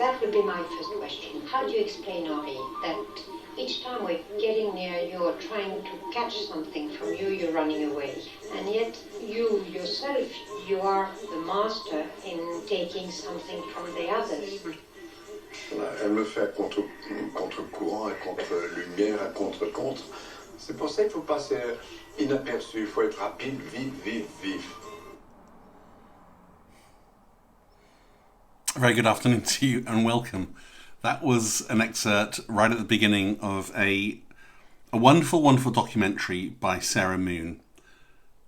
that would be my first question. How do you explain, Henri, that each time we're getting near you or trying to catch something from you, you're running away? And yet you yourself, you are the master in taking something from the others. Elle me fait contre-courant, à contre-lumière, à contre-contre. C'est pour ça qu'il faut passer inaperçu, il faut être rapide, vif. Very good afternoon to you and welcome. That was an excerpt right at the beginning of a wonderful, wonderful documentary by Sarah Moon.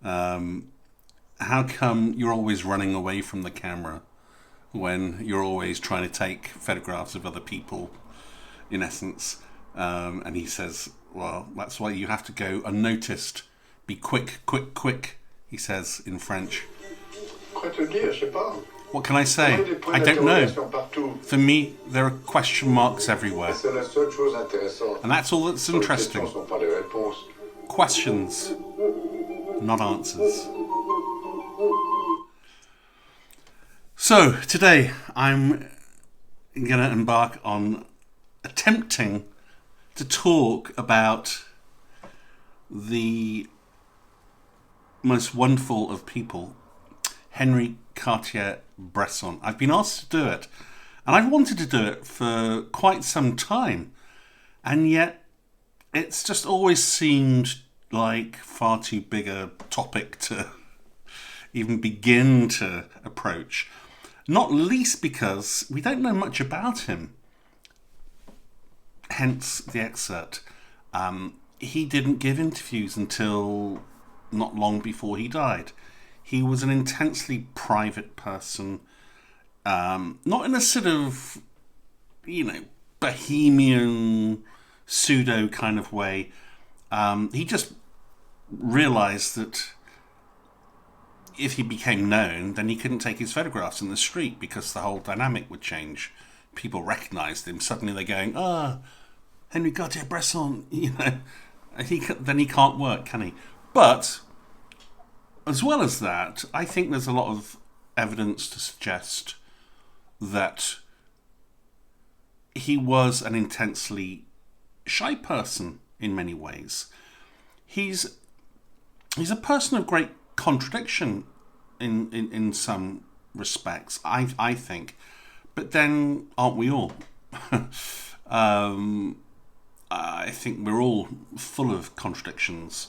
How come you're always running away from the camera when you're always trying to take photographs of other people, in essence? And he says, well, that's why you have to go unnoticed. Be quick, quick, quick, he says in French. Quoi te dire, je sais pas. What can I say? I don't know. For me, there are question marks everywhere. And that's all that's interesting. Questions, not answers. So, today I'm going to embark on attempting to talk about the most wonderful of people, Henri Cartier-Bresson. I've been asked to do it, and I've wanted to do it for quite some time, and yet it's just always seemed like far too big a topic to even begin to approach, not least because we don't know much about him, hence the excerpt. He didn't give interviews until not long before he died. He was an intensely private person, not in a sort of, bohemian, pseudo kind of way. He just realised that if he became known, then he couldn't take his photographs in the street because the whole dynamic would change. People recognised him. Suddenly they're going, Henri Cartier-Bresson, then he can't work, can he? But as well as that, I think there's a lot of evidence to suggest that he was an intensely shy person in many ways. He's a person of great contradiction in some respects, I think. But then, aren't we all? I think we're all full of contradictions.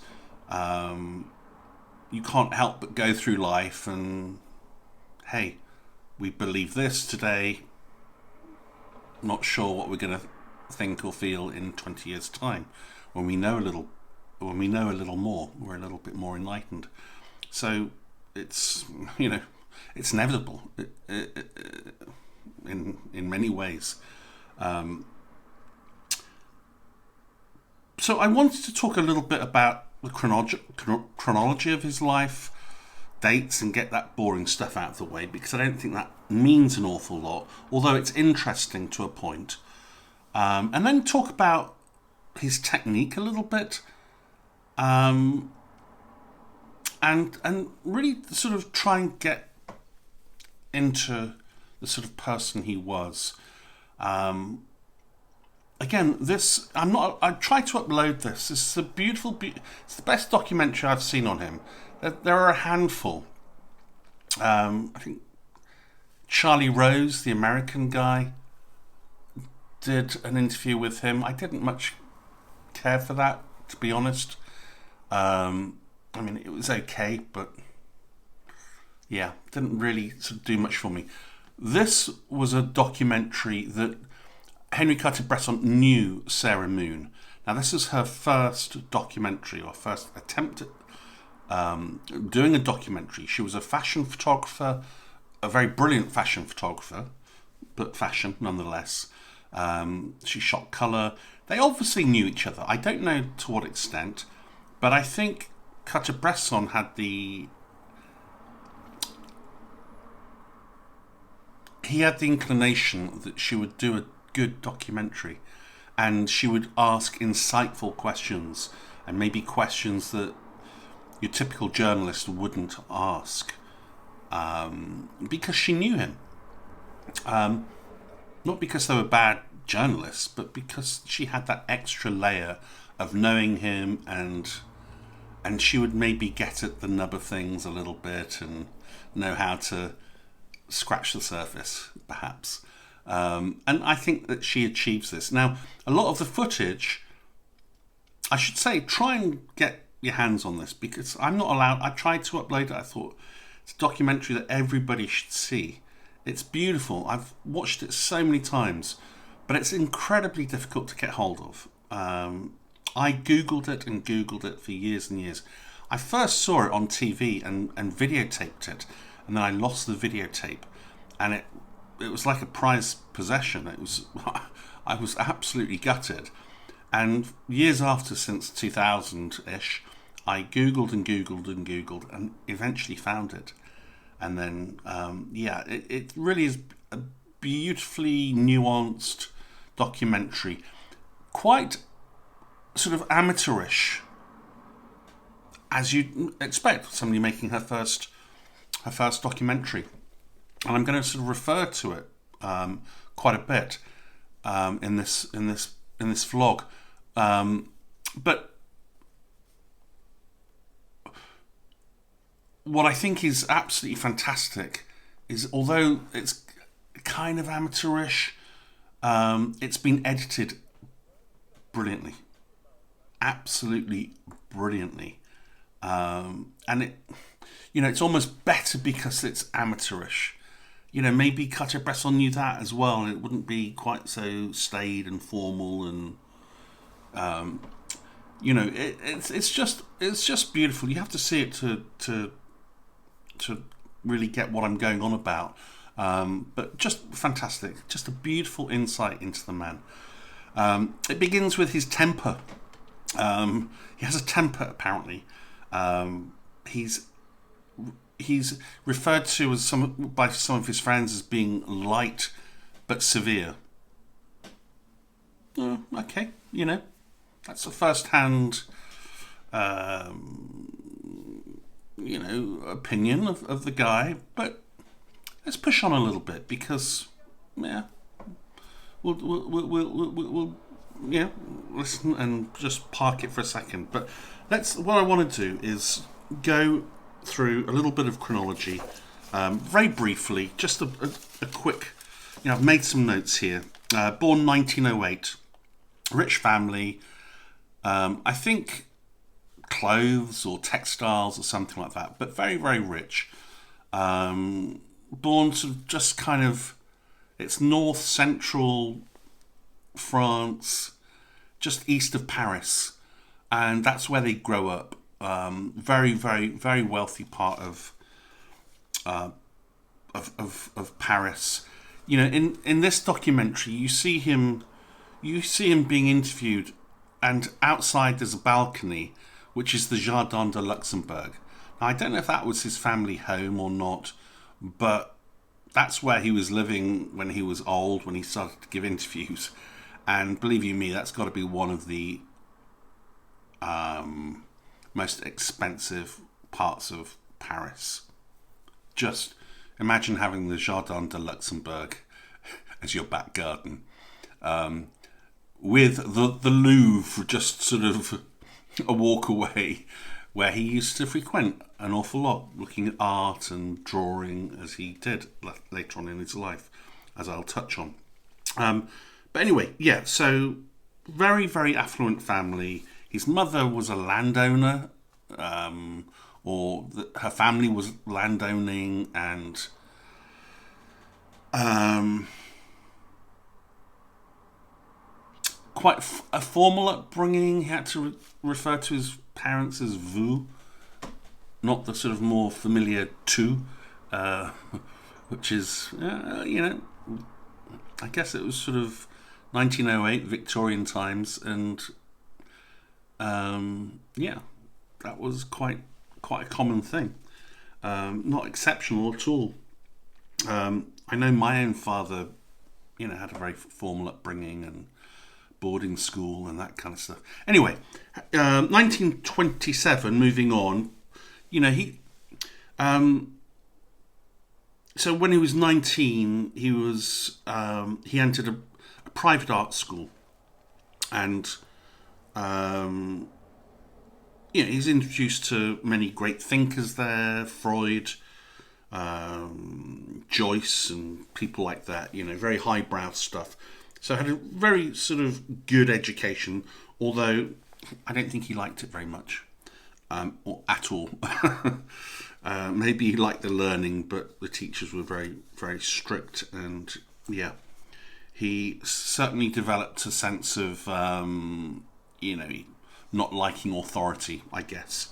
You can't help but go through life and, hey, we believe this today, not sure what we're going to think or feel in 20 years' time. When we know a little more, we're a little bit more enlightened. So it's, it's inevitable in many ways. So I wanted to talk a little bit about the chronology of his life, dates, and get that boring stuff out of the way, because I don't think that means an awful lot, although it's interesting to a point. And then talk about his technique a little bit, and really sort of try and get into the sort of person he was. Again, I tried to upload this. This is a beautiful, it's the best documentary I've seen on him. There are a handful. I think Charlie Rose, the American guy, did an interview with him. I didn't much care for that, to be honest. It was okay, but yeah, didn't really sort of do much for me. This was a documentary that Henri Cartier-Bresson knew Sarah Moon. Now, this is her first documentary, or first attempt at doing a documentary. She was a fashion photographer, a very brilliant fashion photographer, but fashion nonetheless. She shot colour. They obviously knew each other. I don't know to what extent, but I think Cartier-Bresson had the inclination that she would do a good documentary, and she would ask insightful questions, and maybe questions that your typical journalist wouldn't ask, because she knew him. Not because they were bad journalists, but because she had that extra layer of knowing him, and she would maybe get at the nub of things a little bit and know how to scratch the surface, perhaps. And I think that she achieves this. Now, a lot of the footage, I should say, try and get your hands on this, because I'm not allowed. I tried to upload it. I thought it's a documentary that everybody should see. It's beautiful. I've watched it so many times, but it's incredibly difficult to get hold of. I Googled it and Googled it for years and years. I first saw it on TV and videotaped it, and then I lost the videotape, and it was like a prized possession. It was I was absolutely gutted. And years after, since 2000-ish, I Googled and Googled and Googled and eventually found it. And then, it really is a beautifully nuanced documentary. Quite sort of amateurish, as you'd expect somebody making her first documentary. And I'm going to sort of refer to it quite a bit in this vlog. But what I think is absolutely fantastic is, although it's kind of amateurish, it's been edited brilliantly, absolutely brilliantly, and it's almost better because it's amateurish. Maybe Cartier-Bresson knew that as well, and it wouldn't be quite so staid and formal, and it's just beautiful. You have to see it to really get what I'm going on about. But just fantastic, just a beautiful insight into the man. It begins with his temper. He has a temper, apparently. He's referred to by some of his friends as being light but severe. Okay, that's a first-hand, opinion of the guy. But let's push on a little bit, because we'll listen and just park it for a second. But what I want to do is go through a little bit of chronology, very briefly, just a quick. I've made some notes here. Born 1908, rich family. I think clothes or textiles or something like that, but very, very rich. Born sort of just kind of, it's north central France, just east of Paris, and that's where they grow up. Very, very, very wealthy part of Paris. In this documentary, you see him being interviewed, and outside there's a balcony, which is the Jardin de Luxembourg. Now, I don't know if that was his family home or not, but that's where he was living when he was old, when he started to give interviews. And believe you me, that's got to be one of the most expensive parts of Paris. Just imagine having the Jardin de Luxembourg as your back garden, with the Louvre just sort of a walk away, where he used to frequent an awful lot, looking at art and drawing, as he did later on in his life, as I'll touch on. But anyway, so very, very affluent family. His mother was a landowner, her family was landowning, and quite a formal upbringing. He had to refer to his parents as vous, not the sort of more familiar tu, which is, I guess it was sort of 1908, Victorian times, and that was quite a common thing. Not exceptional at all. I know my own father, had a very formal upbringing and boarding school and that kind of stuff. Anyway, 1927, moving on, So when he was 19, he entered a private art school, and he's introduced to many great thinkers there, Freud, Joyce, and people like that. Very highbrow stuff. So had a very sort of good education, although I don't think he liked it very much, or at all. Maybe he liked the learning, but the teachers were very, very strict, and he certainly developed a sense of, not liking authority, I guess.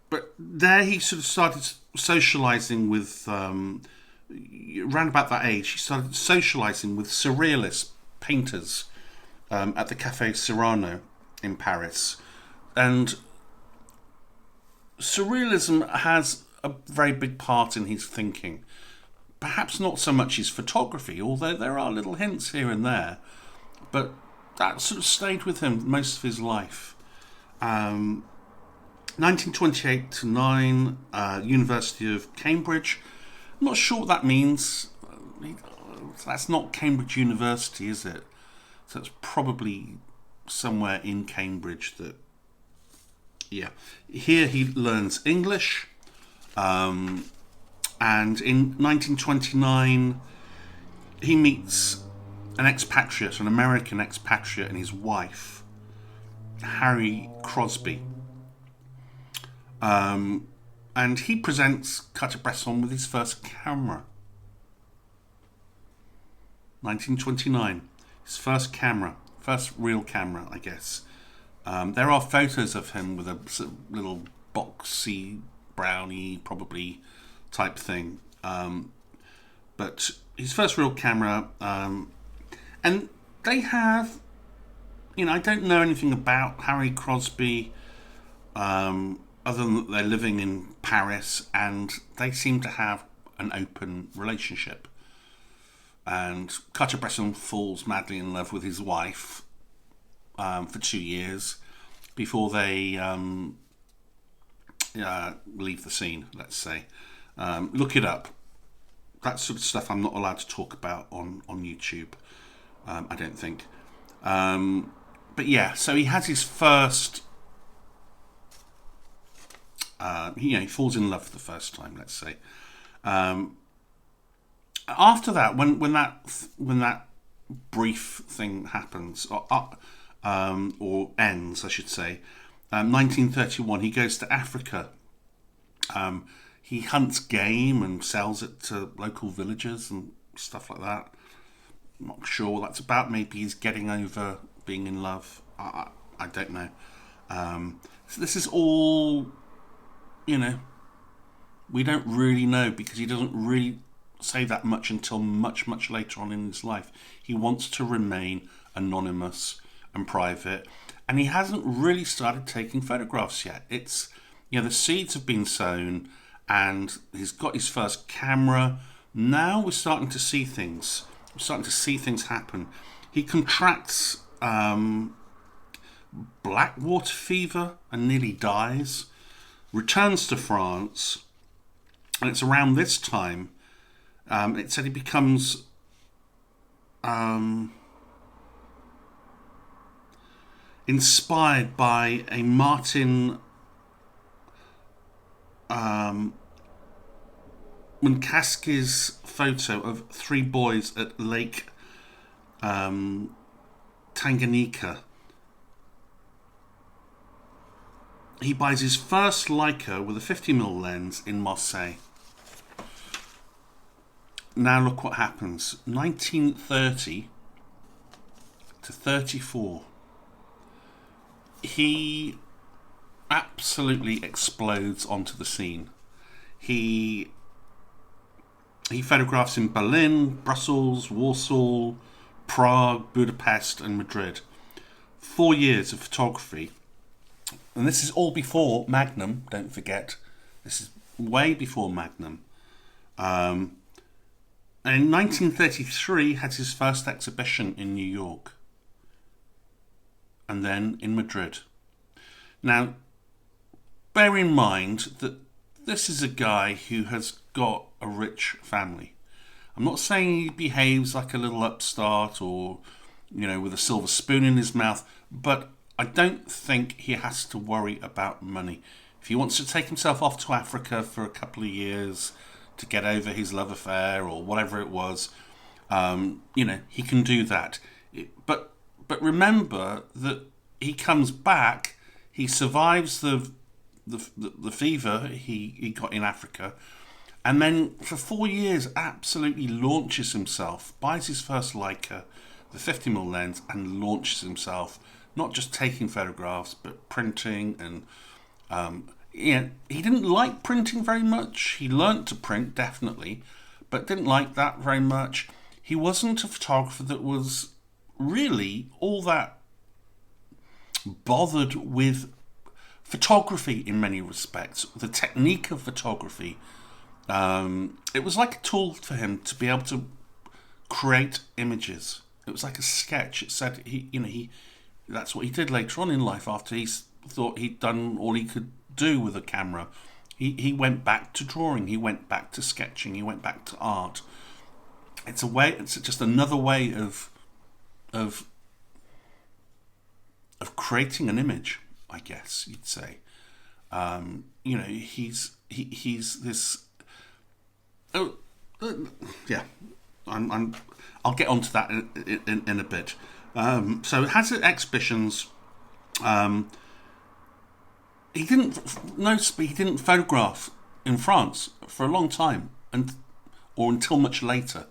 But there he sort of started socialising with, around about that age, he started socialising with surrealist painters at the Café Cyrano in Paris. And surrealism has a very big part in his thinking. Perhaps not so much his photography, although there are little hints here and there. But that sort of stayed with him most of his life. 1928 to 9, University of Cambridge. I'm not sure what that means. That's not Cambridge University, is it? So it's probably somewhere in Cambridge that... Yeah. Here he learns English. And in 1929, he meets an expatriate, an American expatriate, and his wife, Henri Crosby. And he presents Cartier-Bresson with his first camera. 1929. His first camera. First real camera, I guess. There are photos of him with a sort of little boxy, brownie, probably, type thing. But his first real camera... and they have... I don't know anything about Henri Crosby... other than that they're living in Paris, and they seem to have an open relationship. And Cartier-Bresson falls madly in love with his wife for 2 years before they leave the scene, let's say. Look it up. That sort of stuff I'm not allowed to talk about on YouTube, I don't think. But yeah, so he has his first... he falls in love for the first time, let's say. After that, when that brief thing happens, or ends, I should say, 1931, he goes to Africa. He hunts game and sells it to local villagers and stuff like that. I'm not sure what that's about. Maybe he's getting over being in love. I don't know. So this is all... we don't really know, because he doesn't really say that much until much, much later on in his life. He wants to remain anonymous and private, and he hasn't really started taking photographs yet. It's, the seeds have been sown, and he's got his first camera. Now we're starting to see things. We're starting to see things happen. He contracts blackwater fever and nearly dies. Returns to France, and it's around this time it said he becomes inspired by a Martin Munkaski's photo of 3 boys at Lake Tanganyika. He buys his first Leica with a 50mm lens in Marseille. Now look what happens. 1930 to 34. He absolutely explodes onto the scene. He photographs in Berlin, Brussels, Warsaw, Prague, Budapest, and Madrid. 4 years of photography. And this is all before Magnum, don't forget. This is way before Magnum. And in 1933, had his first exhibition in New York. And then in Madrid. Now, bear in mind that this is a guy who has got a rich family. I'm not saying he behaves like a little upstart or, with a silver spoon in his mouth, but I don't think he has to worry about money. If he wants to take himself off to Africa for a couple of years to get over his love affair or whatever it was, he can do that. But remember that he comes back, he survives the fever he got in Africa, and then for 4 years absolutely launches himself, buys his first Leica, the 50mm lens, and launches himself, not just taking photographs, but printing. And he didn't like printing very much. He learnt to print, definitely, but didn't like that very much. He wasn't a photographer that was really all that bothered with photography in many respects, the technique of photography. It was like a tool for him to be able to create images. It was like a sketch. It said he that's what he did later on in life after he thought he'd done all he could do with a camera. He went back to drawing. He went back to sketching. He went back to art. It's just another way of creating an image, I guess you'd say. He's this. Oh, yeah. I'll get onto that in a bit. So has it exhibitions. He didn't photograph in France for a long time, or until much later.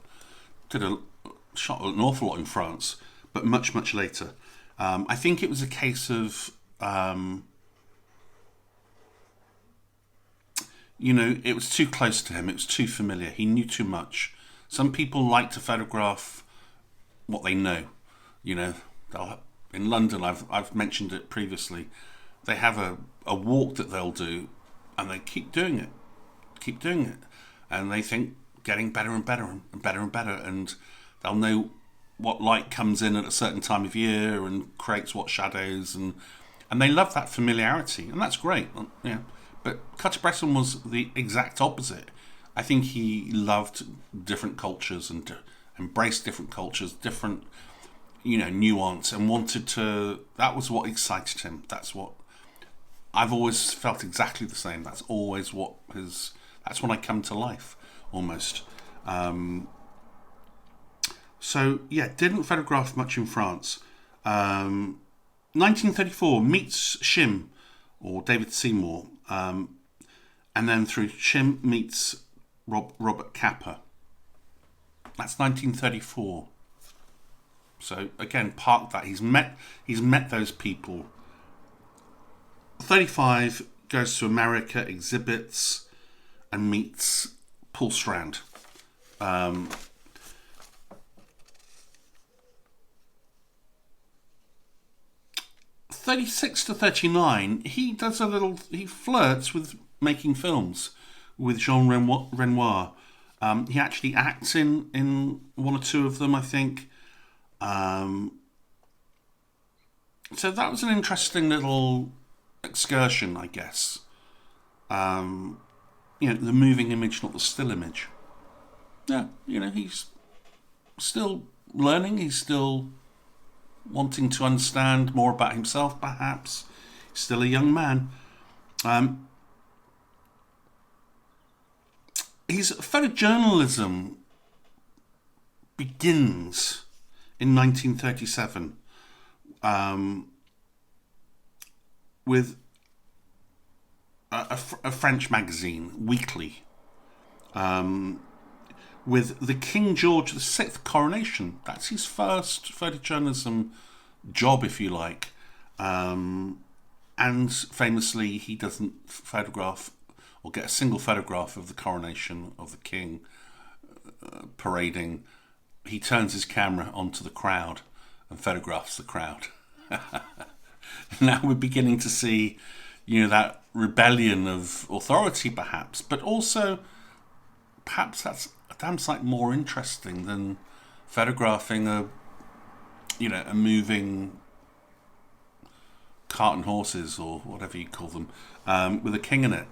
Shot an awful lot in France, but much later. I think it was a case of it was too close to him. It was too familiar. He knew too much. Some people like to photograph what they know. In London, I've mentioned it previously. They have a walk that they'll do, and they keep doing it, and they think getting better and better and better and better, and they'll know what light comes in at a certain time of year and creates what shadows, and they love that familiarity, and that's great. But Cartier-Bresson was the exact opposite. I think he loved different cultures and embraced different cultures, different nuance, and wanted to. That was what excited him. That's what I've always felt, exactly the same. That's always that's when I come to life, almost. So yeah, didn't photograph much in France. 1934 meets Shim, or David Seymour, and then through Shim meets Robert Capa. That's 1934. So again, park that. He's met those people. 35 goes to America, exhibits, and meets Paul Strand. 36 to 39, he flirts with making films with Jean Renoir. He actually acts in one or two of them, I think. So that was an interesting little excursion, I guess. The moving image, not the still image. Yeah, he's still learning. He's still wanting to understand more about himself, perhaps. He's still a young man. His photojournalism begins in 1937 with a French magazine, weekly, with the King George VI coronation. That's his first photojournalism job, if you like. And famously, he doesn't photograph or get a single photograph of the coronation of the king parading. He turns his camera onto the crowd and photographs the crowd. Now we're beginning to see, that rebellion of authority, perhaps, but also perhaps that's a damn sight more interesting than photographing a moving cart and horses, or whatever you call them, with a king in it.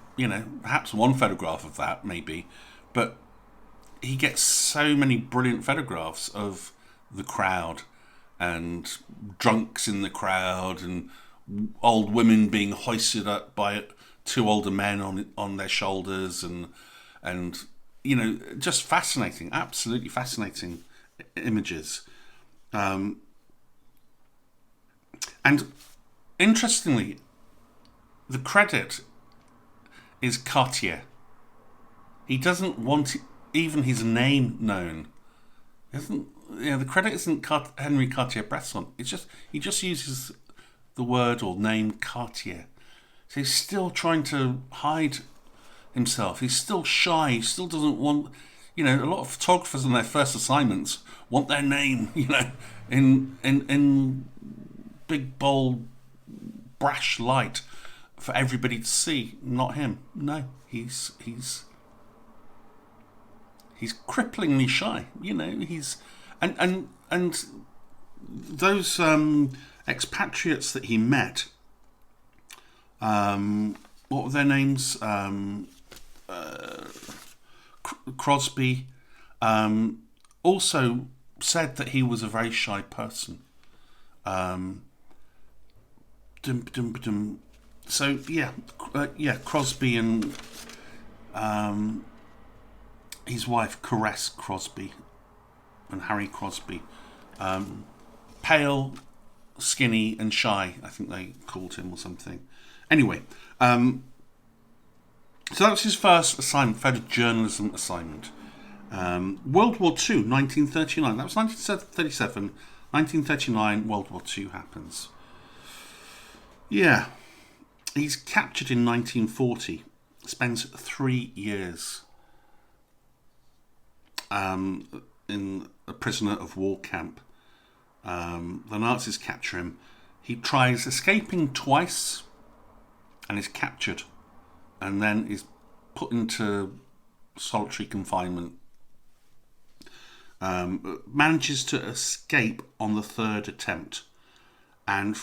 perhaps one photograph of that, maybe, but he gets so many brilliant photographs of the crowd and drunks in the crowd and old women being hoisted up by two older men on their shoulders and just fascinating, absolutely fascinating images. And interestingly, the credit is Cartier. He doesn't want even his name known. The credit isn't Henri Cartier-Bresson. He just uses the word or name Cartier. So he's still trying to hide himself. He's still shy. He still doesn't want. A lot of photographers on their first assignments want their name. In big, bold, brash light for everybody to see. Not him. No, he's cripplingly shy. He's and those expatriates that he met. What were their names? Crosby also said that he was a very shy person. So Crosby and his wife Caress Crosby and Harry Crosby, pale, skinny and shy, I think they called him or something. Anyway, so that was his first assignment, photojournalism assignment. World War II, 1939. That was 1937. 1939, World War II happens. Yeah. He's captured in 1940. Spends 3 years in a prisoner of war camp. The Nazis capture him. He tries escaping twice and is captured, and then is put into solitary confinement. Manages to escape on the third attempt and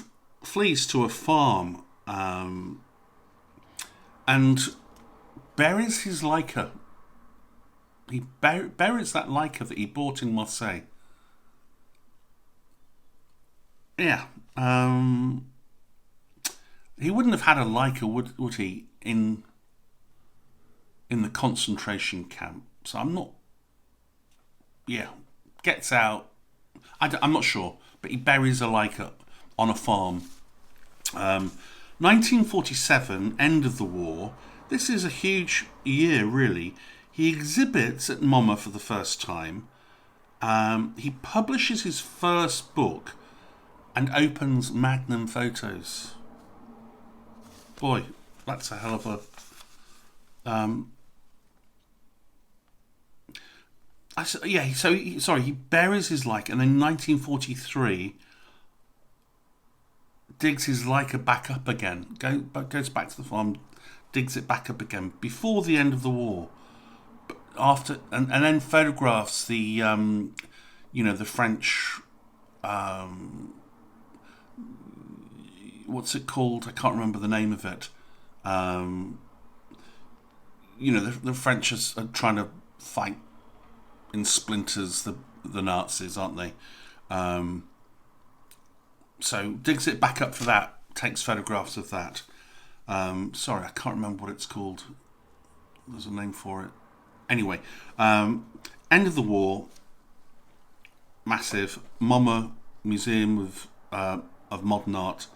flees to a farm and buries his Leica. He buries that Leica that he bought in Marseille. Yeah. He wouldn't have had a Leica, would he, in the concentration camp. So I'm not... Yeah, gets out. I'm not sure, but he buries a Leica on a farm. 1947, end of the war. This is a huge year, really. He exhibits at MoMA for the first time. He publishes his first book and opens Magnum Photos. Boy, that's a hell of a... he buries his Leica, and then in 1943 digs his Leica back up again. Goes back to the farm, digs it back up again before the end of the war. But after and then photographs the the French what's it called? I can't remember the name of it. The French are trying to fight in splinters the Nazis, aren't they? So digs it back up for that, takes photographs of that. Sorry, I can't remember what it's called. There's a name for it. Anyway, end of the war, massive. MoMA, Museum of Modern Art,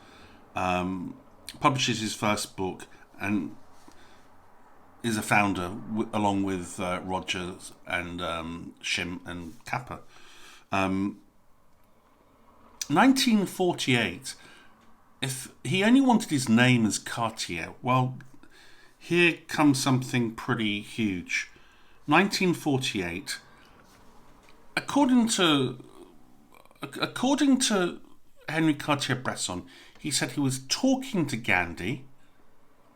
publishes his first book and is a founder along with Rogers and Shim and Kappa. 1948, if he only wanted his name as Cartier, well, here comes something pretty huge. 1948, according to Henri Cartier-Bresson, he said he was talking to Gandhi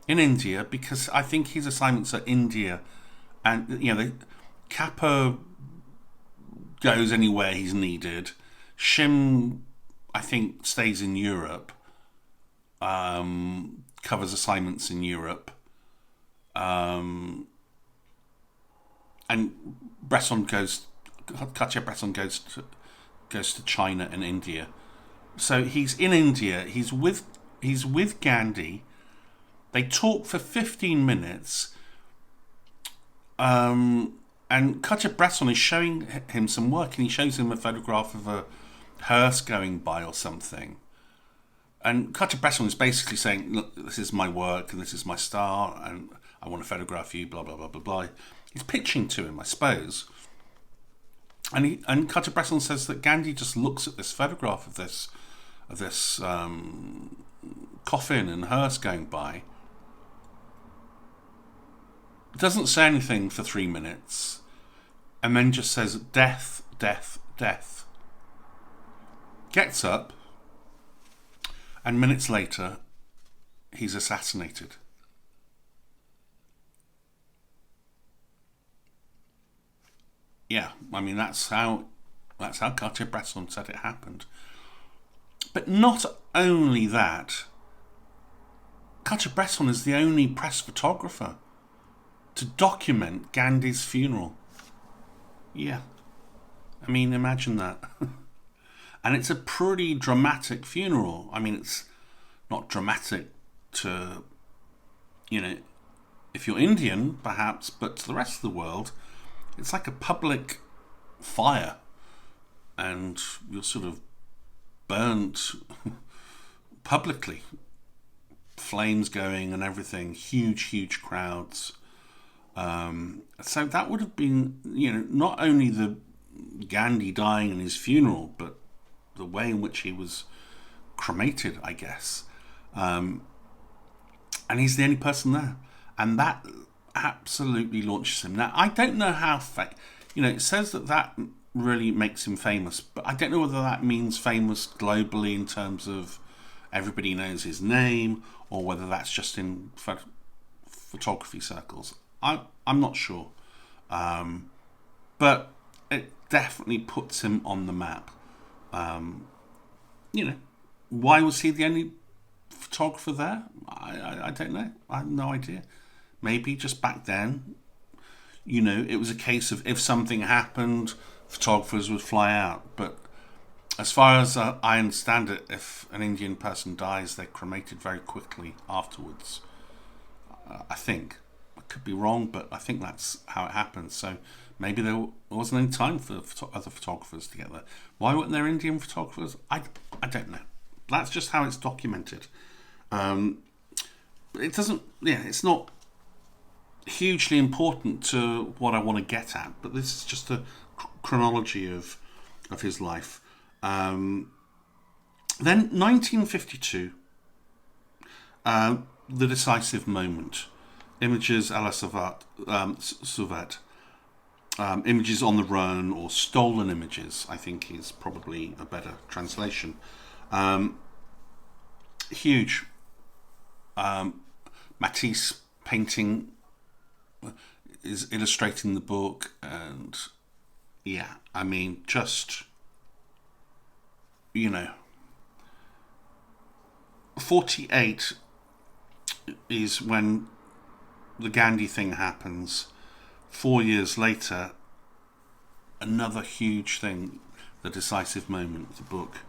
in India, because I think his assignments are India, and the Kappa goes anywhere he's needed. Shim, I think, stays in Europe, covers assignments in Europe. And Cartier-Bresson goes to China and India. So he's in India. He's with Gandhi. They talk for 15 minutes. And Cartier-Bresson is showing him some work, and he shows him a photograph of a hearse going by or something. And Cartier-Bresson is basically saying, look, this is my work and this is my style and I want to photograph you, blah, blah, blah, blah, blah. He's pitching to him, I suppose. And Cartier-Bresson says that Gandhi just looks at this photograph of this coffin and hearse going by. Doesn't say anything for 3 minutes, and then just says death, death, death. Gets up, and minutes later, he's assassinated. Yeah, I mean that's how Cartier-Bresson said it happened. But not only that, Cartier-Bresson is the only press photographer to document Gandhi's funeral. Yeah. I mean, imagine that. And it's a pretty dramatic funeral. I mean, it's not dramatic to, if you're Indian, perhaps, but to the rest of the world, it's like a public fire. And you're sort of burnt publicly. Flames going and everything. Huge crowds. So that would have been, not only the Gandhi dying in his funeral, but the way in which he was cremated, I guess. And he's the only person there. And that absolutely launches him. Now, I don't know how, it says that really makes him famous, but I don't know whether that means famous globally in terms of everybody knows his name, or whether that's just in photography circles. I'm not sure. But it definitely puts him on the map. Why was he the only photographer there? I don't know. I have no idea. Maybe just back then, it was a case of if something happened, photographers would fly out. But as far as I understand it, if an Indian person dies, they're cremated very quickly afterwards. I think. I could be wrong, but I think that's how it happens. So maybe there wasn't any time for other photographers to get there. Why weren't there Indian photographers? I don't know. That's just how it's documented. It doesn't. Yeah, it's not hugely important to what I want to get at. But this is just a chronology of his life. Then 1952, the decisive moment. Images à la sauvette, images on the run, or stolen images, I think is probably a better translation. Huge. Matisse painting is illustrating the book, and yeah, I mean, just, 48 is when the Gandhi thing happens. 4 years later, another huge thing, the decisive moment of the book.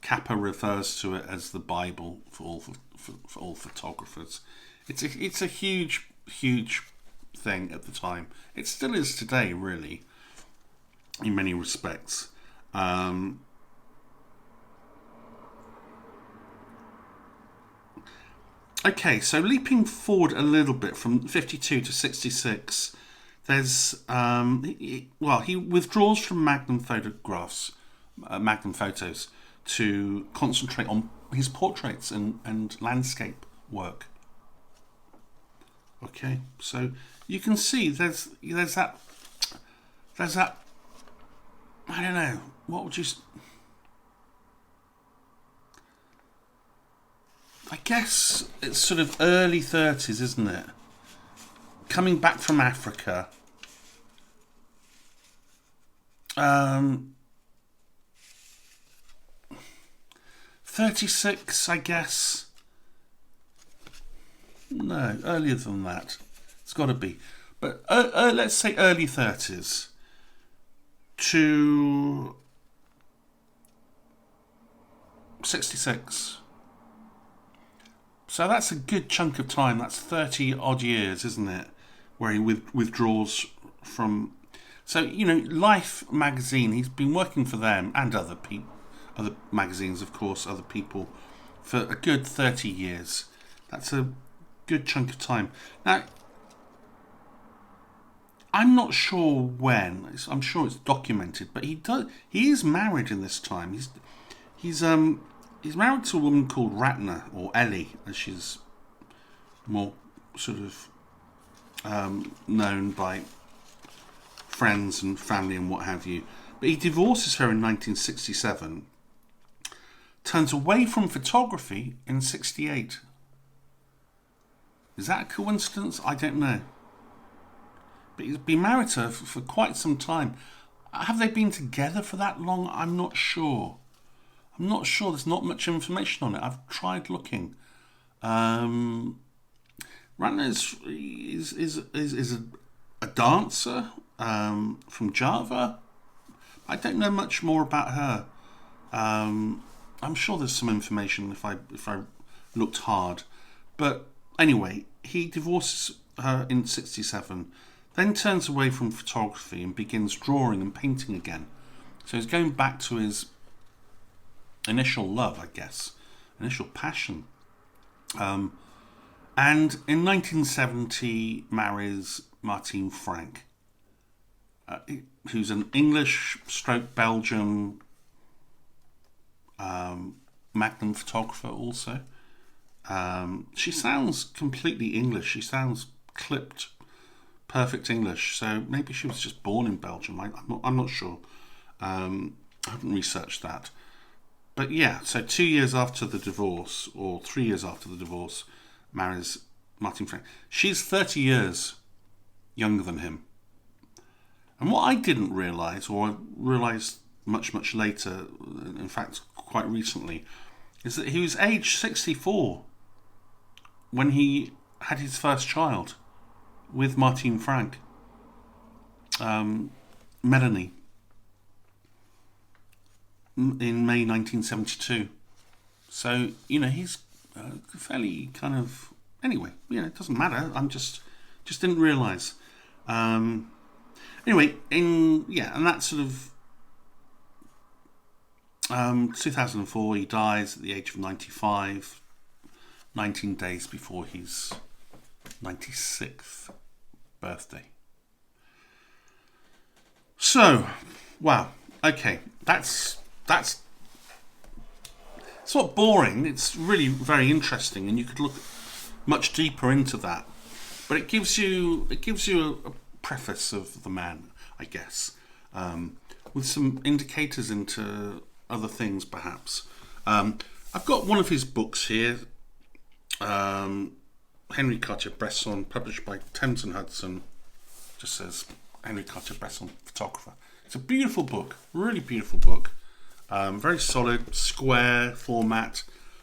Kappa refers to it as the Bible for all photographers. It's a huge thing at the time. It still is today, really, in many respects. Okay, so leaping forward a little bit from 52 to 66, there's he withdraws from Magnum Photos to concentrate on his portraits and landscape work. Okay, so you can see there's that I don't know, what would you, I guess it's sort of early 30s, isn't it? Coming back from Africa. 36, I guess. No, earlier than that. It's got to be. But let's say early 30s to 66. So that's a good chunk of time. That's 30 odd years, isn't it? Where he withdraws from. So, Life magazine, he's been working for them and other magazines, of course, other people, for a good 30 years. That's a good chunk of time. Now, I'm not sure when. I'm sure it's documented, but he is married in this time. He's married to a woman called Ratner, or Ellie, as she's more sort of known by friends and family and what have you. But he divorces her in 1967, turns away from photography in 68. Is that a coincidence? I don't know. But he's been married to her for quite some time. Have they been together for that long? I'm not sure. There's not much information on it. I've tried looking. Ratner is a dancer from Java. I don't know much more about her. I'm sure there's some information if I looked hard. But anyway, he divorces her in 67, then turns away from photography and begins drawing and painting again. So he's going back to his initial love, I guess, initial passion. And in 1970 marries Martine Frank, who's an English/Belgium Magnum photographer also. She sounds completely English. She sounds clipped, perfect English. So maybe she was just born in Belgium. I'm not sure. I haven't researched that. But yeah, so 2 years after the divorce, or 3 years after the divorce, marries Martine Frank. She's 30 years younger than him. And what I didn't realise, or I realised much, much later, in fact quite recently, is that he was age 64 when he had his first child with Martine Frank, Melanie, in May 1972. So, he's fairly kind of... Anyway, it doesn't matter. I'm just didn't realise. Anyway, and that sort of 2004, he dies at the age of 95, 19 days before his 96th birthday. So, wow, okay, that's it's not boring. It's really very interesting, and you could look much deeper into that. But it gives you a preface of the man, I guess, with some indicators into other things, perhaps. I've got one of his books here, Henri Cartier-Bresson, published by Thames and Hudson. Just says Henri Cartier-Bresson, photographer. It's a beautiful book, really beautiful book. Very solid, square format,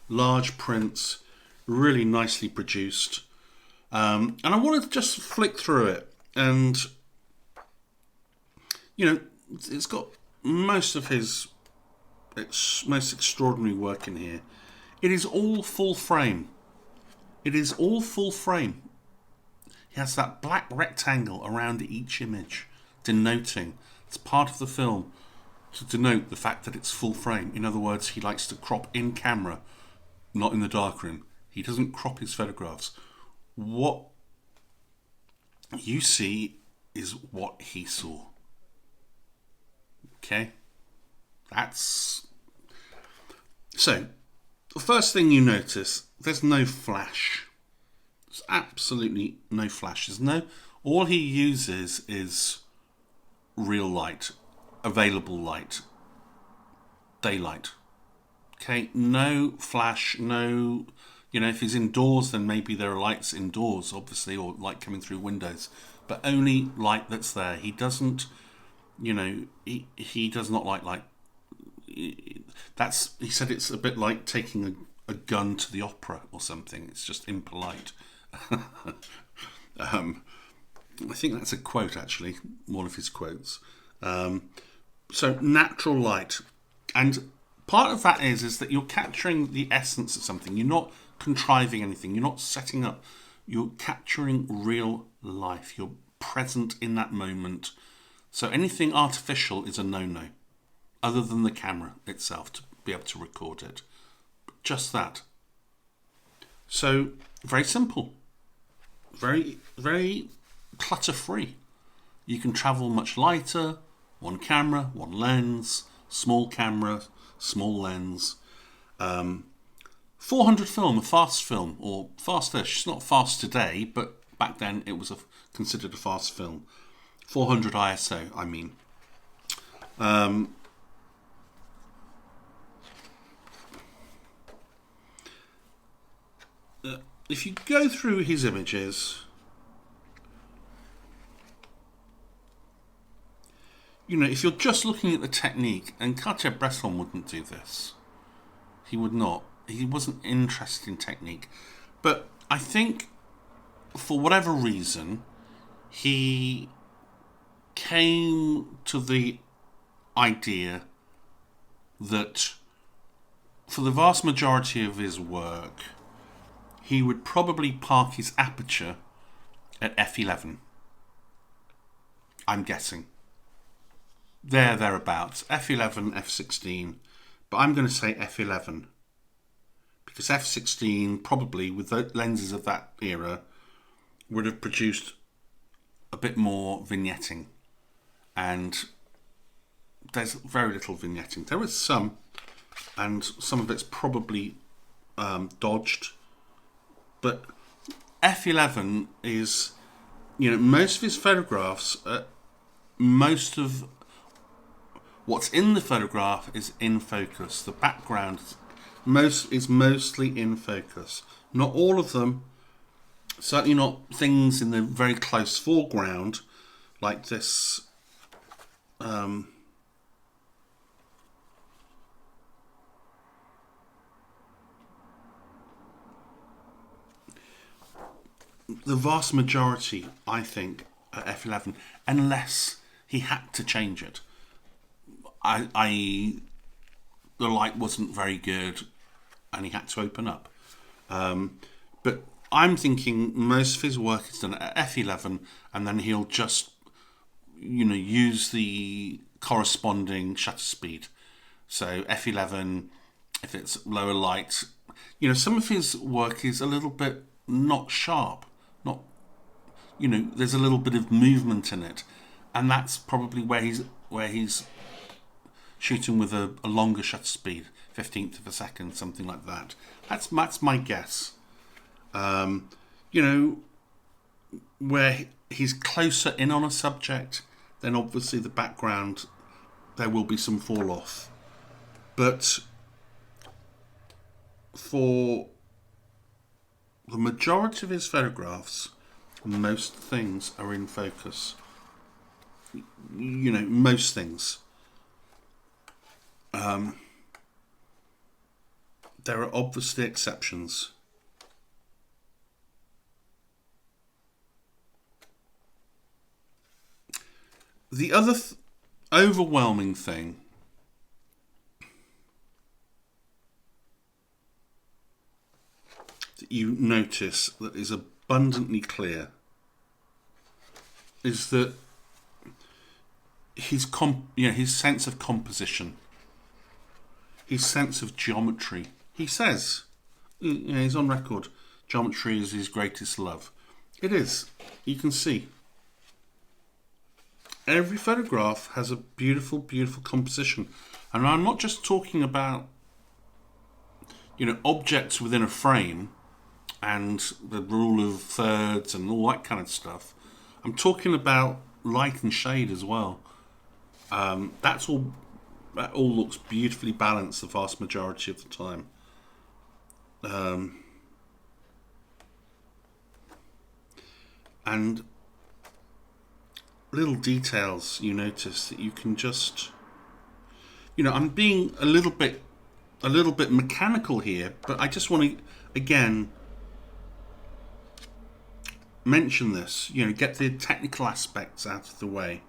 large prints, really nicely produced. And I wanted to just flick through it, and it's got most of his most extraordinary work in here. It is all full frame. He has that black rectangle around each image, denoting it's part of the film to denote the fact that it's full frame. In other words, he likes to crop in camera, not in the darkroom. He doesn't crop his photographs. What you see is what he saw. Okay? So, the first thing you notice, there's no flash. There's absolutely no flash. All he uses is real light, available light, daylight. Okay? No flash, no... if he's indoors, then maybe there are lights indoors, obviously, or light coming through windows. But only light that's there. He doesn't, he does not like light. He said it's a bit like taking a gun to the opera or something. It's just impolite. I think that's a quote, actually, one of his quotes. So natural light. And part of that is that you're capturing the essence of something. You're not contriving anything. You're not setting up. You're capturing real life. You're present in that moment. So anything artificial is a no-no, other than the camera itself to be able to record it. Just that. So very simple. Very, very clutter-free. You can travel much lighter. One camera, one lens, small camera, small lens. 400 film, a fast film, or fast-ish. It's not fast today, but back then it was considered a fast film. 400 ISO, I mean. If you go through his images, you know, if you're just looking at the technique, and Cartier-Bresson wouldn't do this. He would not. He wasn't interested in technique. But I think, for whatever reason, he came to the idea that for the vast majority of his work, he would probably park his aperture at f11. I'm guessing. Thereabouts. f11, f16. But I'm going to say f11. Because f16, probably, with the lenses of that era, would have produced a bit more vignetting. And there's very little vignetting. There is some, and some of it's probably dodged. But f11 is, you know, most of his photographs, most of what's in the photograph is in focus. The background is mostly in focus. Not all of them. Certainly not things in the very close foreground, like this. The vast majority, I think, are f11, unless he had to change it. I.e., the light wasn't very good and he had to open up. But I'm thinking most of his work is done at f11, and then he'll just, you know, use the corresponding shutter speed. So f11, if it's lower light, you know, some of his work is a little bit not sharp, not, you know, there's a little bit of movement in it, and that's probably where he's shooting with a longer shutter speed, 15th of a second, something like that. That's my guess. You know, where he's closer in on a subject, then obviously the background, there will be some fall off. But for the majority of his photographs, most things are in focus. You know, most things. There are obviously exceptions. The other overwhelming thing that you notice that is abundantly clear is that his sense of composition, his sense of geometry. He says, you know, he's on record, geometry is his greatest love. It is. You can see. Every photograph has a beautiful, beautiful composition. And I'm not just talking about, you know, objects within a frame and the rule of thirds and all that kind of stuff. I'm talking about light and shade as well. That all looks beautifully balanced the vast majority of the time. And little details you notice that you can just, you know, I'm being a little bit mechanical here, but I just want to again mention this, get the technical aspects out of the way,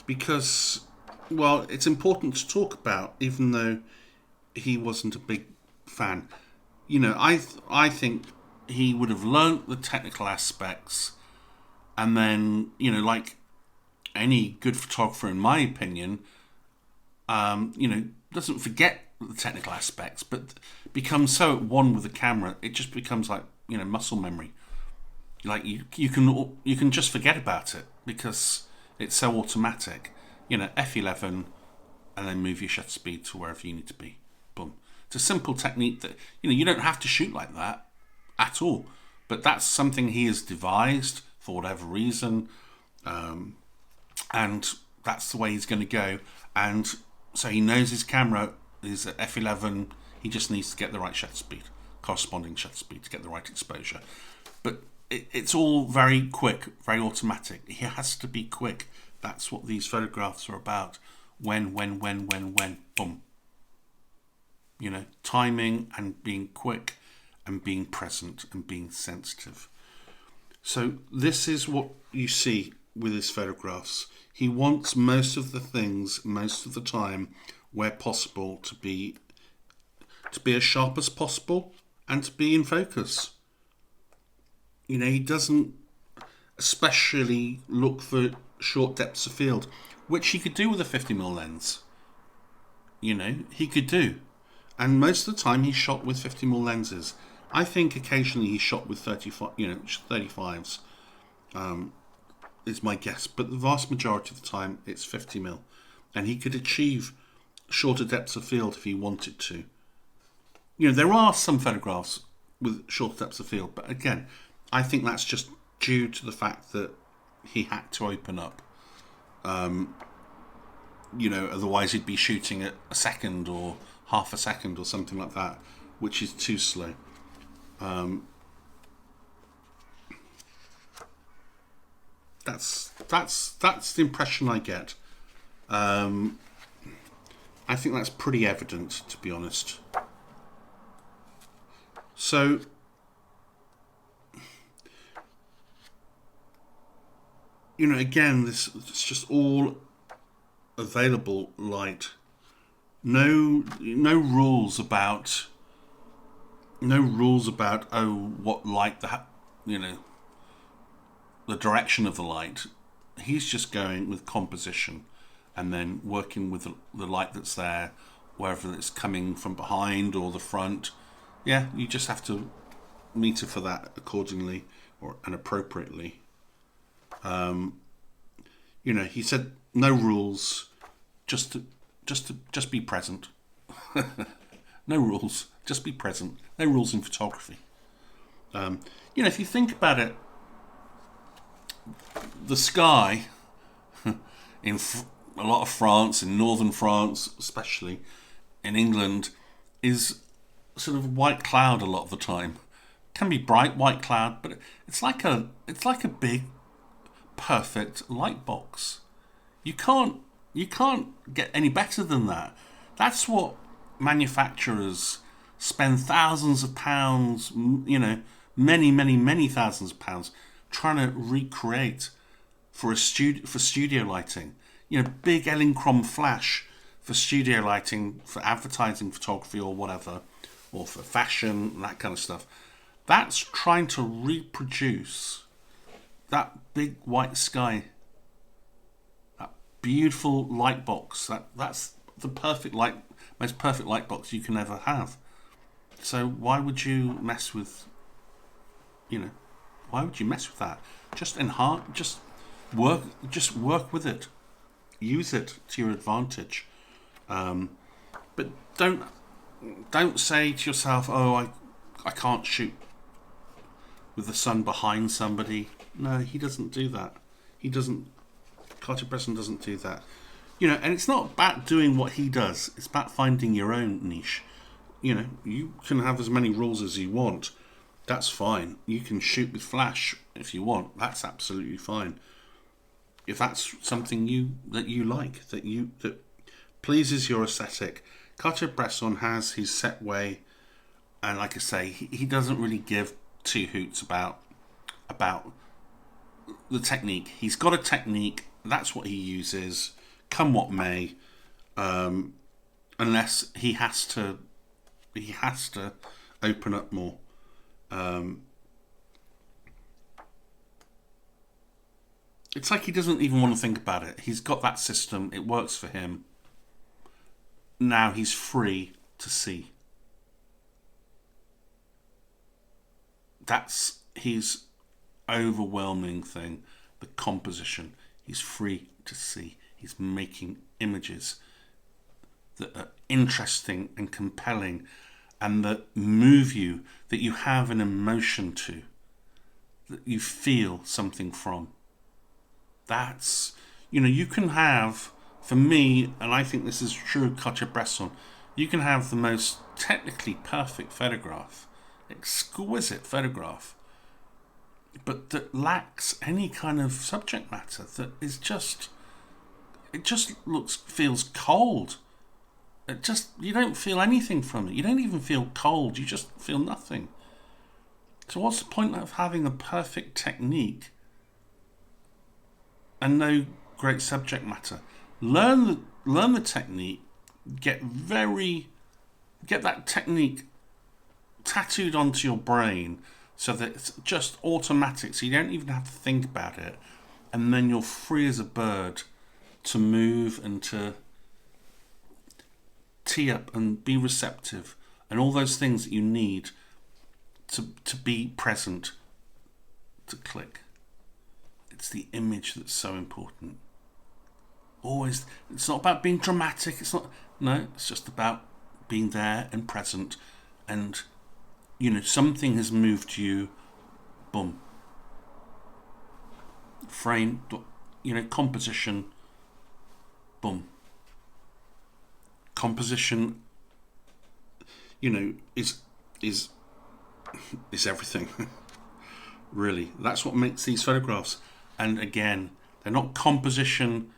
because, well, it's important to talk about, even though he wasn't a big fan. I think he would have learnt the technical aspects, and then, like any good photographer, in my opinion, doesn't forget the technical aspects, but becomes so at one with the camera, it just becomes like, muscle memory. Like you can just forget about it because it's so automatic. F11, and then move your shutter speed to wherever you need to be. Boom. It's a simple technique that you don't have to shoot like that at all, but that's something he has devised for whatever reason, and that's the way he's going to go. And so he knows his camera is at f11. He just needs to get the right shutter speed, corresponding shutter speed, to get the right exposure. But it's all very quick, very automatic. He has to be quick. That's what these photographs are about. When, boom. Timing and being quick and being present and being sensitive. So this is what you see with his photographs. He wants most of the things, most of the time, where possible, to be as sharp as possible and to be in focus. He doesn't especially look for short depths of field, which he could do with a 50mm lens. He could do. And most of the time he shot with 50mm lenses. I think occasionally he shot with 35s, is my guess. But the vast majority of the time it's 50mm. And he could achieve shorter depths of field if he wanted to. There are some photographs with shorter depths of field, but again, I think that's just due to the fact that he had to open up. Otherwise he'd be shooting at a second or half a second or something like that, which is too slow. That's the impression I get. I think that's pretty evident, to be honest. So, again, it's just all available light. No rules about what light the direction of the light. He's just going with composition and then working with the light that's there, whether it's coming from behind or the front. Yeah, you just have to meter for that accordingly and appropriately. He said no rules, just be present. No rules, just be present. No rules in photography. If you think about it, the sky in a lot of France, in northern France especially, in England, is sort of white cloud a lot of the time. It can be bright white cloud, but it's like a big, perfect light box. You can't get any better than that. That's what manufacturers spend thousands of pounds, many thousands of pounds trying to recreate for studio lighting. Big Elinchrom flash for studio lighting, for advertising photography or whatever, or for fashion, that kind of stuff. That's trying to reproduce that big white sky, that beautiful light box. That's the most perfect light box you can ever have. So why would you mess with? Why would you mess with that? Just work with it. Use it to your advantage. But don't say to yourself, "Oh, I can't shoot with the sun behind somebody." No, he doesn't do that. Cartier-Bresson doesn't do that. And it's not about doing what he does. It's about finding your own niche. You can have as many rules as you want. That's fine. You can shoot with flash if you want. That's absolutely fine. If that's something that you like, that pleases your aesthetic. Cartier-Bresson has his set way, and like I say, he doesn't really give two hoots about about the technique. He's got a technique. That's what he uses, come what may. Unless he has to open up more. It's like he doesn't even want to think about it. He's got that system. It works for him. Now he's free to see. That's his overwhelming thing, the composition. He's free to see. He's making images that are interesting and compelling and that move you, that you have an emotion to, that you feel something from. That's, you can have, for me, and I think this is true of Cartier-Bresson, you can have the most technically perfect photograph, exquisite photograph, but that lacks any kind of subject matter, that is just, it just feels cold. You don't feel anything from it. You don't even feel cold, you just feel nothing. So what's the point of having a perfect technique and no great subject matter? Learn the technique, get that technique tattooed onto your brain so that it's just automatic, so you don't even have to think about it, and then you're free as a bird to move and to tee up and be receptive and all those things that you need to be present, to click. It's the image that's so important. Always, it's not about being dramatic. It's just about being there and present, and something has moved you. Boom. Frame, composition. Boom. Composition, is everything. Really, that's what makes these photographs. And again, they're not composition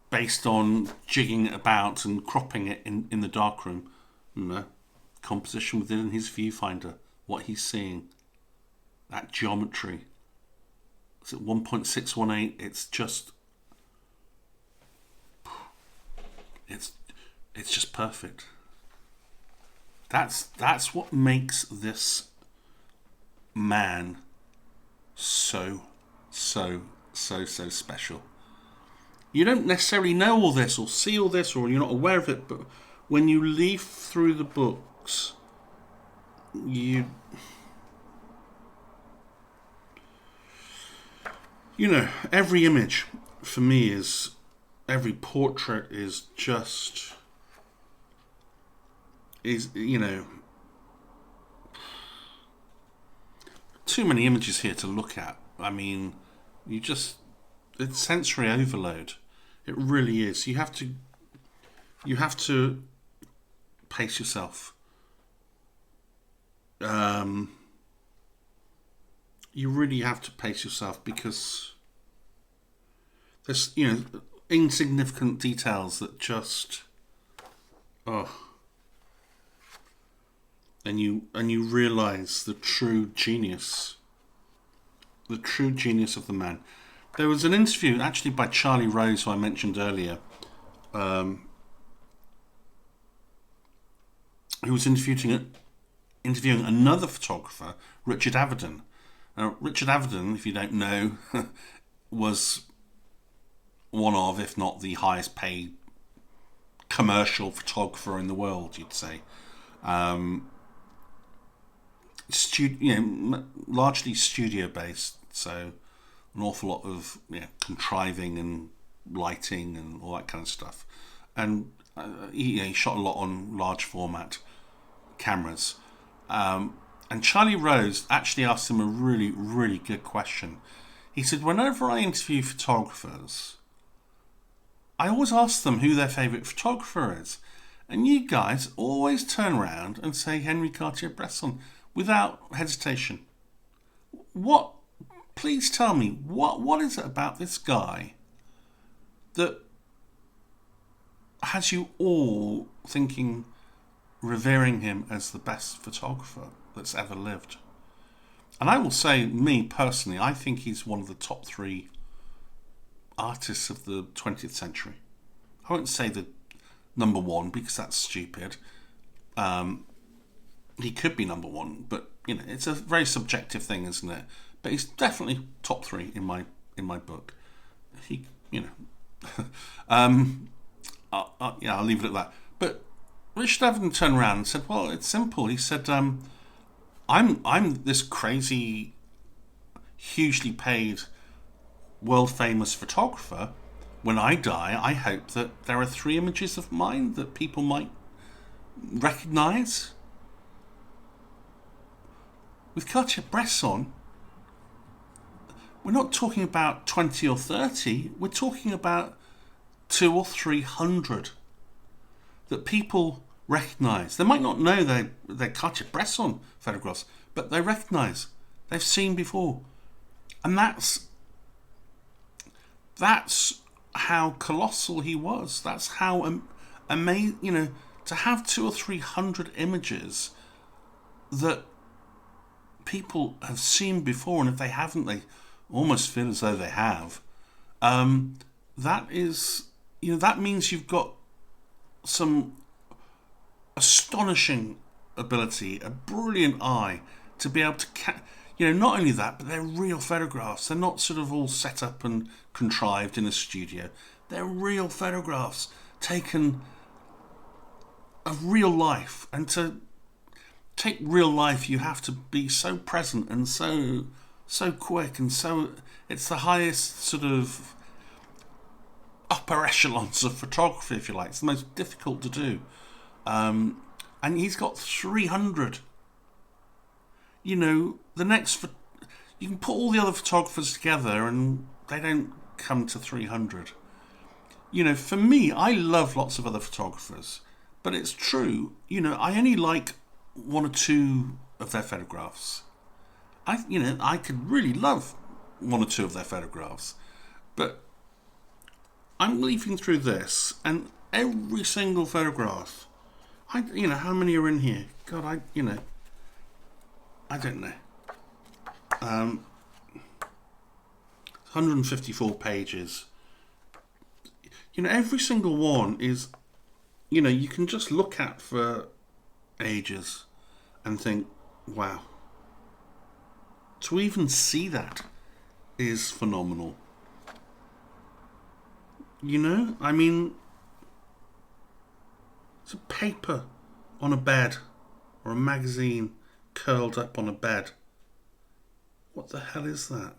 based on jigging it about and cropping it in the darkroom. No, composition within his viewfinder, what he's seeing, that geometry. It's at 1.618. It's just, it's just perfect. That's what makes this man so special. You don't necessarily know all this or see all this, or you're not aware of it, but when you leaf through the books, every image for me every portrait is too many images here to look at. I mean, it's sensory overload. It really is. You have to pace yourself. You really have to pace yourself, because there's insignificant details that just and you realize the true genius of the man. There was an interview actually by Charlie Rose, who I mentioned earlier, who was interviewing another photographer, Richard Avedon. Now, Richard Avedon, if you don't know, was one of, if not the highest paid commercial photographer in the world, you'd say. Largely studio based, so an awful lot of contriving and lighting and all that kind of stuff. And he shot a lot on large format cameras. And Charlie Rose actually asked him a really, really good question. He said, whenever I interview photographers, I always ask them who their favourite photographer is. And you guys always turn around and say Henri Cartier-Bresson without hesitation. Please tell me, what is it about this guy that has you all revering him as the best photographer that's ever lived? And I will say, me personally, I think he's one of the top 3 artists of the 20th century. I won't say the number 1 because that's stupid. He could be number 1, but it's a very subjective thing, isn't it? But he's definitely top 3 in my book. He, I'll leave it at that. But Richard Avedon turned around and said, "Well, it's simple." He said, "I'm this crazy, hugely paid, world famous photographer. When I die, I hope that there are 3 images of mine that people might recognize." With Cartier-Bresson, we're not talking about 20 or 30. We're talking about 200 or 300 that people recognise. They might not know they're Cartier-Bresson photographs, but they recognise. They've seen before. And that's how colossal he was. That's how amazing, to have 200 or 300 images that people have seen before, and if they haven't, they almost feel as though they have. That is, that means you've got some astonishing ability, a brilliant eye to be able to not only that, but they're real photographs. They're not sort of all set up and contrived in a studio. They're real photographs taken of real life, and to take real life, you have to be so present and so quick, and so it's the highest sort of upper echelons of photography, if you like. It's the most difficult to do, and he's got 300. The next, you can put all the other photographers together and they don't come to 300. For me, I love lots of other photographers, but it's true, I only like 1 or 2 of their photographs. I could really love 1 or 2 of their photographs, but I'm leafing through this, and every single photograph, how many are in here? God, I don't know. 154 pages. Every single one is, you can just look at for ages and think, wow. To even see that is phenomenal. It's a paper on a bed, or a magazine curled up on a bed. What the hell is that?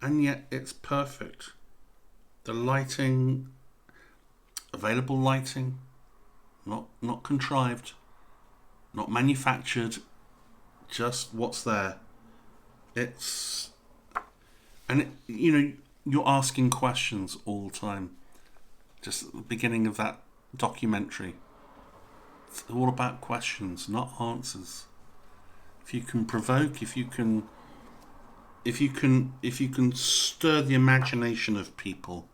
And yet it's perfect. The lighting, available lighting, not contrived, not manufactured, just what's there. You're asking questions all the time. Just at the beginning of that documentary, it's all about questions, not answers. If you can provoke, if you can stir the imagination of people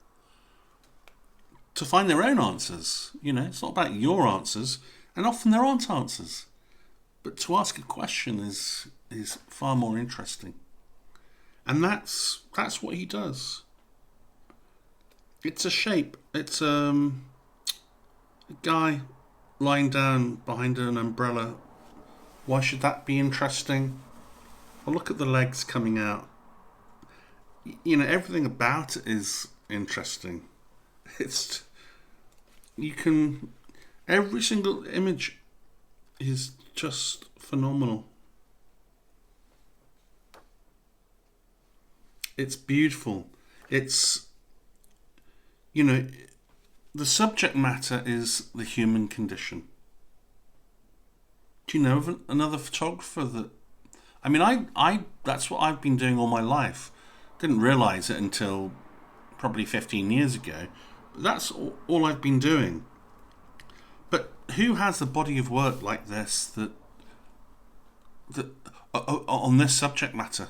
to find their own answers, it's not about your answers, and often there aren't answers. But to ask a question is far more interesting. And that's what he does. It's a shape. It's a guy lying down behind an umbrella. Why should that be interesting? Well, look at the legs coming out. Everything about it is interesting. Every single image is just phenomenal. It's beautiful. It's, the subject matter is the human condition. Do you know of another photographer that... I that's what I've been doing all my life. Didn't realise it until probably 15 years ago. But that's all I've been doing. But who has a body of work like this that on this subject matter?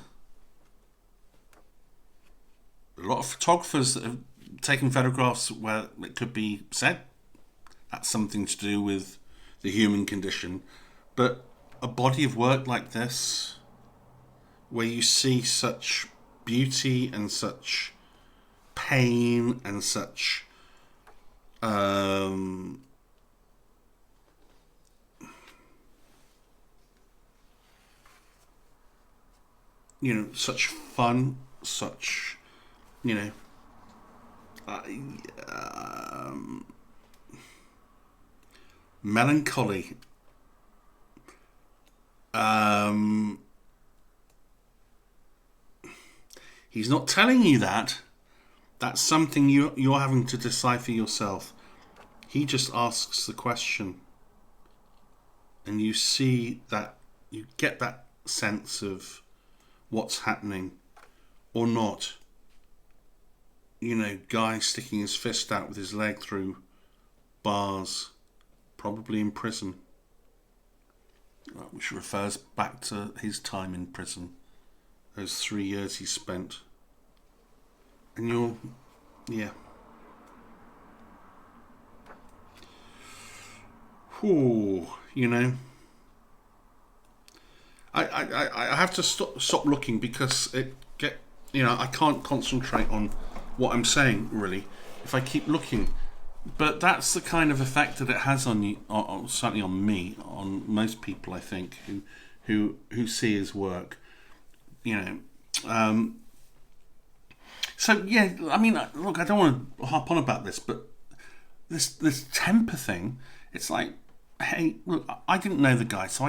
A lot of photographers that have taken photographs where it could be said that's something to do with the human condition, but a body of work like this, where you see such beauty and such pain and such such fun, such melancholy, he's not telling you that. That's something you're having to decipher yourself. He just asks the question, and you see that, you get that sense of what's happening or not. Guy sticking his fist out with his leg through bars, probably in prison, which refers back to his time in prison, those 3 years he spent. And I have to stop looking because I can't concentrate on what I'm saying really if I keep looking. But that's the kind of effect that it has on you, certainly on me, on most people, I think, who see his work. So yeah, I mean, look, I don't want to harp on about this, but this temper thing, it's like, hey, look, I didn't know the guy, so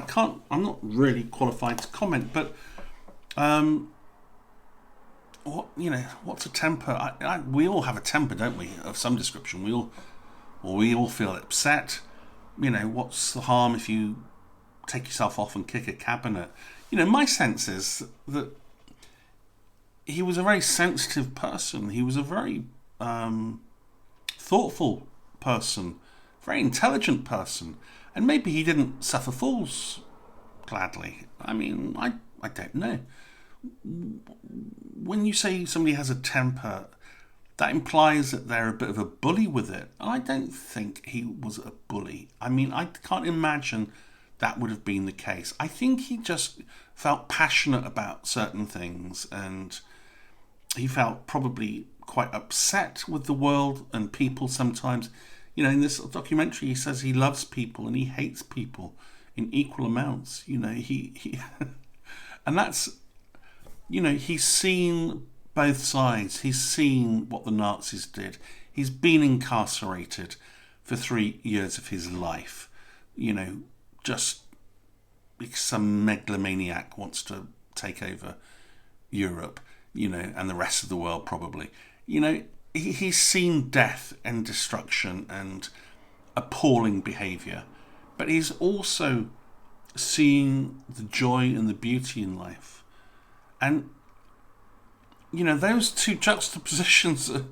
I'm not really qualified to comment, but what's a temper? We all have a temper, don't we, of some description. We all feel upset. What's the harm if you take yourself off and kick a cabinet? My sense is that he was a very sensitive person. He was a very thoughtful person, very intelligent person, and maybe he didn't suffer fools gladly. I mean, I don't know. When you say somebody has a temper, that implies that they're a bit of a bully with it. I don't think he was a bully. I mean, I can't imagine that would have been the case. I think he just felt passionate about certain things, and he felt probably quite upset with the world and people sometimes. In this documentary, he says he loves people and he hates people in equal amounts. He and that's, he's seen both sides. He's seen what the Nazis did. He's been incarcerated for 3 years of his life, just because some megalomaniac wants to take over Europe, and the rest of the world probably. He's seen death and destruction and appalling behaviour, but he's also seen the joy and the beauty in life. And, those two juxtapositions are,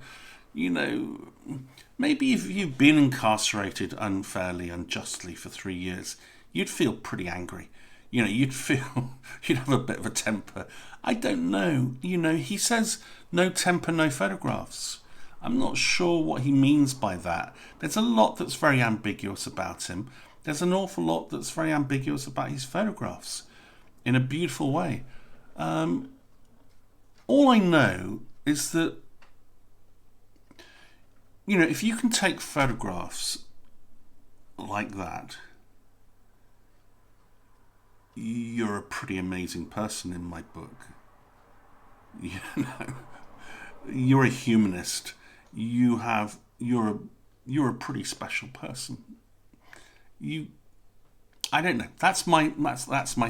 maybe if you've been incarcerated unfairly, unjustly for 3 years, you'd feel pretty angry. You'd have a bit of a temper. I don't know. He says no temper, no photographs. I'm not sure what he means by that. There's a lot that's very ambiguous about him. There's an awful lot that's very ambiguous about his photographs in a beautiful way. All I know is that, if you can take photographs like that, you're a pretty amazing person in my book. You're a humanist. You're a pretty special person. I don't know. That's my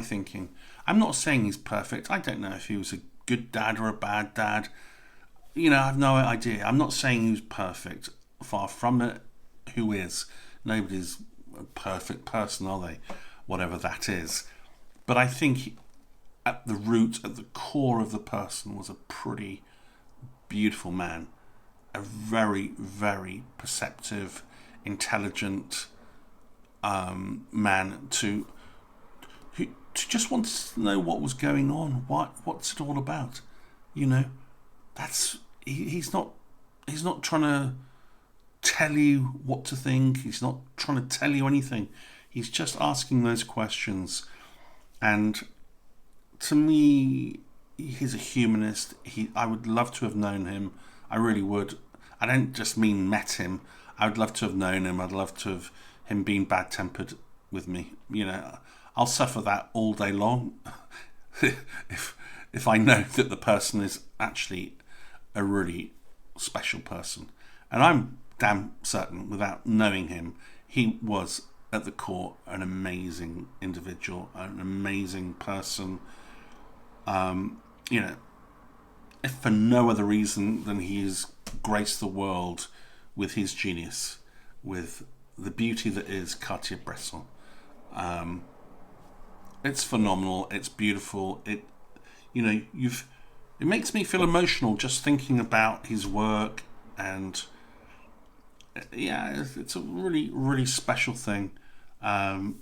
thinking. I'm not saying he's perfect. I don't know if he was a good dad or a bad dad. I have no idea. I'm not saying he was perfect. Far from it. Who is? Nobody's a perfect person, are they? Whatever that is. But I think at the root, at the core of the person, was a pretty beautiful man. A very, very perceptive, intelligent man who just wanted to know what was going on. What's it all about? He's not trying to tell you what to think. He's not trying to tell you anything. He's just asking those questions. And to me, he's a humanist. I would love to have known him. I really would. I don't just mean met him. I would love to have known him. I'd love to have him been bad-tempered with me. You know, I'll suffer that all day long if I know that the person is actually a really special person. And I'm damn certain, without knowing him, he was at the core an amazing individual, an amazing person. You know, if for no other reason than he's graced the world with his genius, with the beauty that is Cartier-Bresson. It's phenomenal. It's beautiful. It makes me feel emotional just thinking about his work, and yeah, it's a really, really special thing. I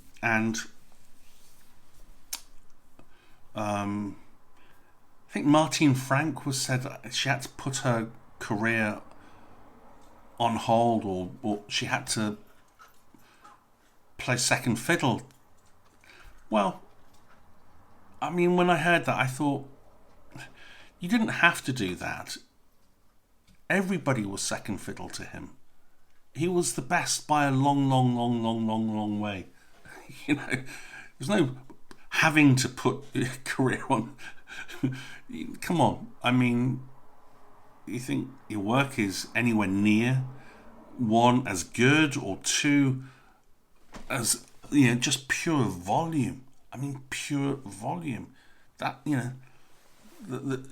think Martine Frank said she had to put her career on hold, or she had to play second fiddle. Well, I mean, when I heard that, I thought, you didn't have to do that. Everybody was second fiddle to him. He was the best by a long way. You know, there's no having to put your career on. Come on, I mean, you think your work is anywhere near one as good, or two as, you know, just pure volume? I mean, pure volume. That, you know, the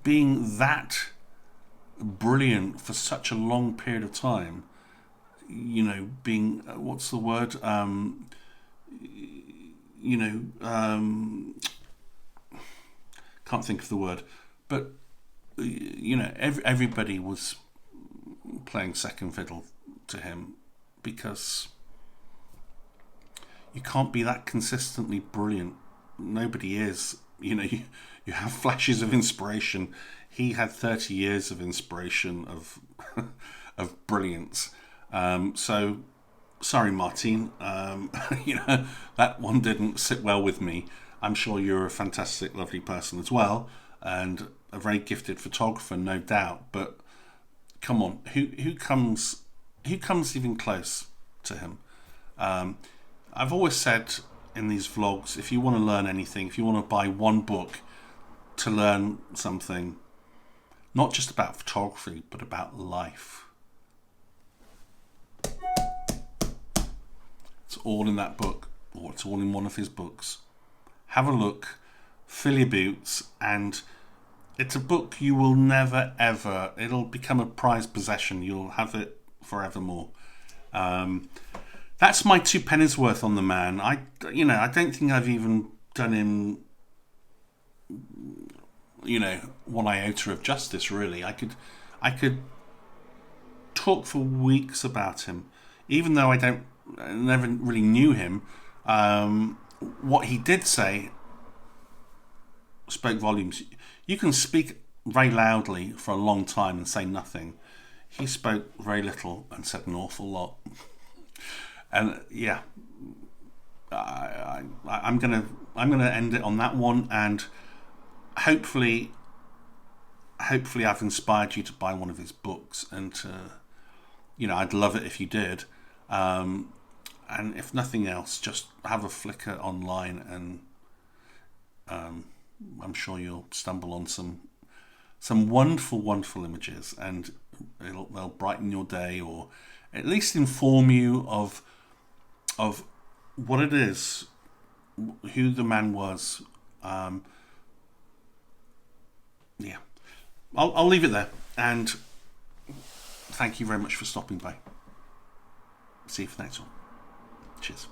being that brilliant for such a long period of time, you know, being, what's the word? Can't think of the word, but you know, everybody was playing second fiddle to him, because you can't be that consistently brilliant. Nobody is. You know, you have flashes of inspiration. He had 30 years of inspiration, of of brilliance. So sorry, Martine. You know, that one didn't sit well with me. I'm sure you're a fantastic, lovely person as well, and a very gifted photographer, no doubt. But come on, who comes even close to him? I've always said in these vlogs, if you want to learn anything, if you want to buy one book to learn something, not just about photography, but about life, it's all in that book, or it's all in one of his books. Have a look, fill your boots, and it's a book you will never ever, it'll become a prized possession. You'll have it forevermore. That's my 2 pennies worth on the man. I don't think I've even done him, you know, 1 iota of justice, really. I could talk for weeks about him, even though I never really knew him. What he did say spoke volumes. You can speak very loudly for a long time and say nothing. He spoke very little and said an awful lot. And yeah, I'm gonna end it on that one, and hopefully I've inspired you to buy one of his books, and you know, I'd love it if you did. And if nothing else, just have a flicker online, and I'm sure you'll stumble on some wonderful images, and they'll brighten your day, or at least inform you of what it is, who the man was. Yeah, I'll leave it there, and thank you very much for stopping by. See you for the next one. Cheers.